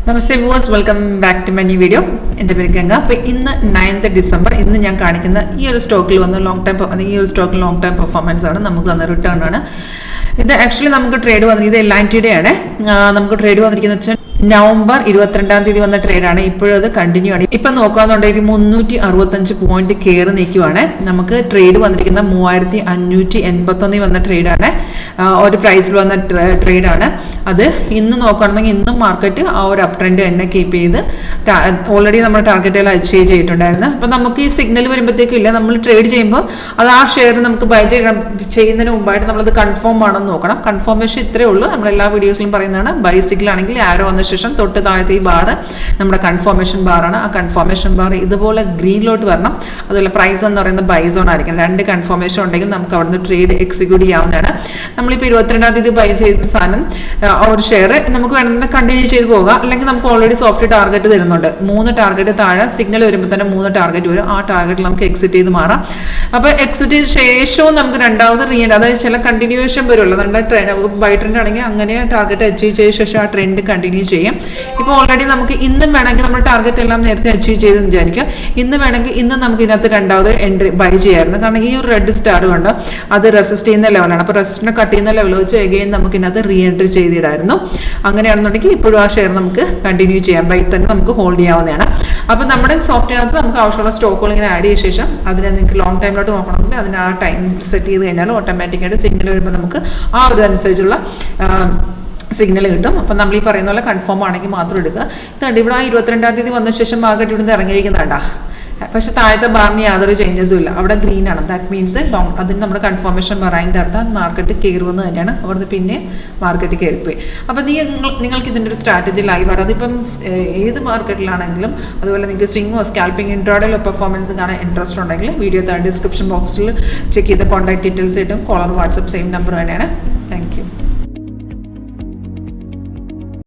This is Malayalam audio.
Namaste viewers, welcome back to my new video. എൻ്റെ പേര് ഗംഗ. അപ്പോൾ ഇന്ന് 9th ഡിസംബർ, ഇന്ന് ഞാൻ കാണിക്കുന്ന ഈ ഒരു സ്റ്റോക്കിൽ വന്ന ലോങ് ടൈം പെർഫോമൻസ് ആണ്. നമുക്ക് വന്ന റിട്ടേൺ ആണ് ഇത്. ആക്ച്വലി നമുക്ക് ട്രേഡ് വന്നിരിക്കുന്നത് LNTയുടെ ആണ്. നമുക്ക് ട്രേഡ് വന്നിരിക്കുന്നത് വെച്ചാൽ നവംബർ 22 വന്ന ട്രേഡാണ്. ഇപ്പോഴും അത് കണ്ടിന്യൂ ആണ്. ഇപ്പം നോക്കാന്നുണ്ടെങ്കിൽ 365 പോയിന്റ് കയറി നിൽക്കുവാണ്. നമുക്ക് ട്രേഡ് വന്നിരിക്കുന്ന 3581 വന്ന ട്രേഡാണ്. ഒരു പ്രൈസിൽ വന്ന ട്രേഡാണ് അത്. ഇന്ന് നോക്കുകയാണെന്നെങ്കിൽ ഇന്നും മാർക്കറ്റ് ആ ഒരു അപ് ട്രെൻഡ് തന്നെ കീപ്പ് ചെയ്ത് ഓൾറെഡി നമ്മുടെ ടാർഗറ്റുകൾ അച്ചീവ് ചെയ്തിട്ടുണ്ടായിരുന്നു. അപ്പം നമുക്ക് ഈ സിഗ്നൽ വരുമ്പോഴത്തേക്കും ഇല്ല, നമ്മൾ ട്രേഡ് ചെയ്യുമ്പോൾ അത് ആ ഷെയർ നമുക്ക് ബൈ ചെയ്യുന്നതിന് മുമ്പായിട്ട് നമ്മളത് കൺഫേം ആണെന്ന് നോക്കണം. കൺഫർമേഷൻ ഇത്രയേ ഉള്ളൂ. നമ്മൾ എല്ലാ വീഡിയോസിലും പറയുന്നതാണ്. ബൈ സിഗ്നൽ ആണെങ്കിൽ ആരോ വന്ന ശേഷം തൊട്ട് താഴത്തെ ഈ ബാറ് നമ്മുടെ കൺഫർമേഷൻ ബാറാണ്. ആ കൺഫർമേഷൻ ബാർ ഇതുപോലെ ഗ്രീനിലോട്ട് വരണം. അതുപോലെ പ്രൈസ് എന്ന് പറയുന്നത് ബൈ സോൺ ആയിരിക്കണം. 2 കൺഫർമേഷൻ ഉണ്ടെങ്കിൽ നമുക്ക് അവിടുന്ന് ട്രേഡ് എക്സിക്യൂട്ട് ചെയ്യാവുന്നതാണ്. നമ്മളിപ്പോൾ 22 ബൈ ചെയ്ത സാധനം ഒരു ഷെയർ നമുക്ക് വേണമെങ്കിൽ കണ്ടിന്യൂ ചെയ്ത് പോകാം. അല്ലെങ്കിൽ നമുക്ക് ഓൾറെഡി സോഫ്റ്റ് ടാർഗറ്റ് തരുന്നുണ്ട്. 3 ടാർഗറ്റ് താഴെ സിഗ്നൽ വരുമ്പോൾ തന്നെ 3 ടാർഗറ്റ് വരും. ആ ടാർഗറ്റിൽ നമുക്ക് എക്സിറ്റ് ചെയ്ത് മാറാം. അപ്പോൾ എക്സിറ്റ് ചെയ്ത ശേഷവും നമുക്ക് രണ്ടാമത് അതായത് ചില കണ്ടിന്യൂവേഷൻ വരുമല്ലോ. നമ്മുടെ ബൈ ട്രെൻഡ് ആണെങ്കിൽ അങ്ങനെ ടാർഗറ്റ് അച്ചീവ് ചെയ്ത ശേഷം ആ ട്രെൻഡ് കണ്ടിന്യൂ ചെയ്യും. ഇപ്പോൾ ഓൾറെഡി നമുക്ക് ഇന്നും വേണമെങ്കിൽ നമ്മുടെ ടാർഗറ്റ് എല്ലാം നേരത്തെ അച്ചീവ് ചെയ്തെന്ന് വിചാരിക്കും. ഇന്ന് വേണമെങ്കിൽ ഇന്ന് നമുക്ക് ഇതിനകത്ത് രണ്ടാമത് എൻട്രി ബൈ ചെയ്യായിരുന്നു. കാരണം ഈ ഒരു റെഡ് സ്റ്റാർ കൊണ്ട് അത് റെസിസ്റ്റ് ചെയ്യുന്ന ലെവലാണ്. അപ്പോൾ റെസിസ്റ്റിനെ കട്ട് ചെയ്യുന്ന ലെവൽ വെച്ച് എഗെയിൻ നമുക്ക് ഇതിനകത്ത് റീ എൻട്രി ചെയ്തിടായിരുന്നു. അങ്ങനെയാണെന്നുണ്ടെങ്കിൽ ഇപ്പോഴും ആ ഷെയർ നമുക്ക് കണ്ടിന്യൂ ചെയ്യാം. ബൈ തന്നെ നമുക്ക് ഹോൾഡ് ചെയ്യാവുന്നതാണ്. അപ്പോൾ നമ്മുടെ സോഫ്റ്റ്വെയറിനകത്ത് നമുക്ക് ആവശ്യമുള്ള സ്റ്റോക്കുകൾ ഇങ്ങനെ ആഡ് ചെയ്ത ശേഷം അതിനെ നിങ്ങൾക്ക് ലോങ് ടൈമിലോട്ട് നോക്കണമെങ്കിൽ അതിന് ആ ടൈം സെറ്റ് ചെയ്ത് കഴിഞ്ഞാൽ ഓട്ടോമാറ്റിക്കായിട്ട് സിഗ്നൽ വരുമ്പോൾ നമുക്ക് ആ ഒരു അനുസരിച്ചുള്ള സിഗ്നൽ കിട്ടും. അപ്പം നമ്മൾ ഈ പറയുന്ന പോലെ കൺഫേം ആണെങ്കിൽ മാത്രം എടുക്കുക. ഇതുണ്ട് ഇവിടെ 22 വന്ന ശേഷം മാർക്കറ്റ് ഇവിടുന്ന് ഇറങ്ങിയിരിക്കുന്നതാണ്ടാ. പക്ഷെ താഴത്തെ ബാറിന് യാതൊരു ചേഞ്ചസും ഇല്ല. അവിടെ ഗ്രീൻ ആണ്. That means long. അതിന് നമ്മുടെ കൺഫർമേഷൻ പറയിൻ്റെ അർത്ഥം മാർക്കറ്റ് കയറുമെന്ന് തന്നെയാണ്. അവിടുന്ന് പിന്നെ മാർക്കറ്റ് കയറിപ്പോയി. അപ്പം നിങ്ങൾക്ക് ഇതിൻ്റെ ഒരു സ്ട്രാറ്റജി ലൈവാണ്. അതിപ്പം ഏത് മാർക്കറ്റിലാണെങ്കിലും അതുപോലെ നിങ്ങൾക്ക് സ്വിങ്ങോ സ്കാൽപ്പിംഗ് ഇൻട്രാഡേയിലോ പെർഫോമൻസ് കാണാൻ ഇൻട്രസ്റ്റ് ഉണ്ടെങ്കിൽ വീഡിയോ ഡിസ്ക്രിപ്ഷൻ ബോക്സിൽ ചെക്ക് ചെയ്ത് കോൺടാക്ട് ഡീറ്റെയിൽസ് കിട്ടും. കോളർ വാട്സപ്പ് സെയിം നമ്പർ തന്നെയാണ്.